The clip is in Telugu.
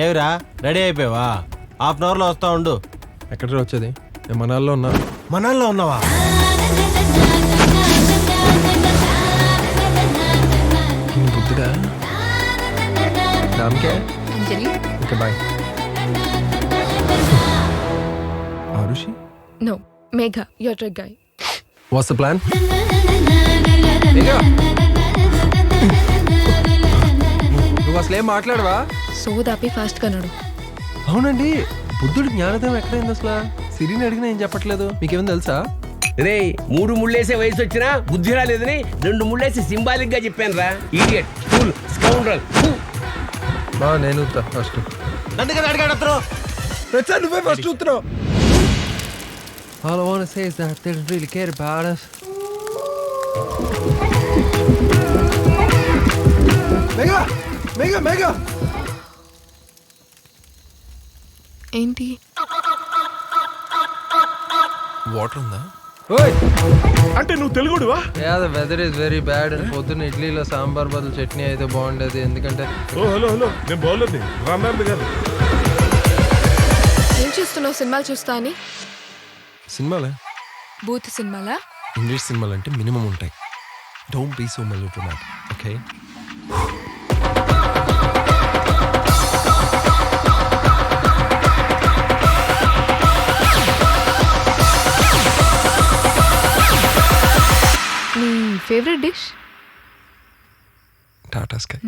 ఏవిరా రెడీ అయిపోయావా? హాఫ్ అన్ అవర్లో వస్తా ఉండు. ఎక్కడ వచ్చేది? నేను మనాల్లో ఉన్నా. మనాల్లో ఉన్నావా? బుద్ధిగా నామకే Anjali. Okay bye. Arushi? No, Megha, your truck guy. What's the plan? నువ్వు అసలు ఏం మాట్లాడవా? సో దాపి ఫాస్ట్ గా నడు. అవునండి, బుద్ధుడి జ్ఞానోదయం ఎక్కడైంది అసలు? సిరిని అడిగినా ఏం చెప్పట్లేదు. మీకేమైనా తెలుసా? రే 3 ముళ్ళేసే వయసు వచ్చినా బుద్ధి రాలేదని 2 ముళ్ళేసి సింబాలిక్ గా చెప్పాను రా. Idiot, fool, scoundrel. నేను ఫస్ట్. నన్ను కదా అడిగాడు అతను. నువ్వే ఫస్ట్ చూస్తున్నావు. All I want to say is that they don't really care about us. Mega! Mega! Mega! ఏంటి? వాటర్ ఉందా? ఓయ్ అంటే నువ్వు తెలుగుడువా? Yeah, the weather is very bad. పొద్దున్న ఇడ్లీలో సాంబార్ బదులు చట్నీ అయితే బాగుండేది. ఎందుకంటే హలో నేను బౌలర్ని రామ్నాథ్ గారు. ఏం చూస్తున్నావు? సినిమాలు చూస్తా అని. సినిమాలే, బూత్ సినిమాలా? ఇంగ్లీష్ సినిమాలు అంటే మినిమం ఉంటాయి. Don't be so melodramatic, okay? నీ ఫేవరెట్ డిష్? టాటా స్కై.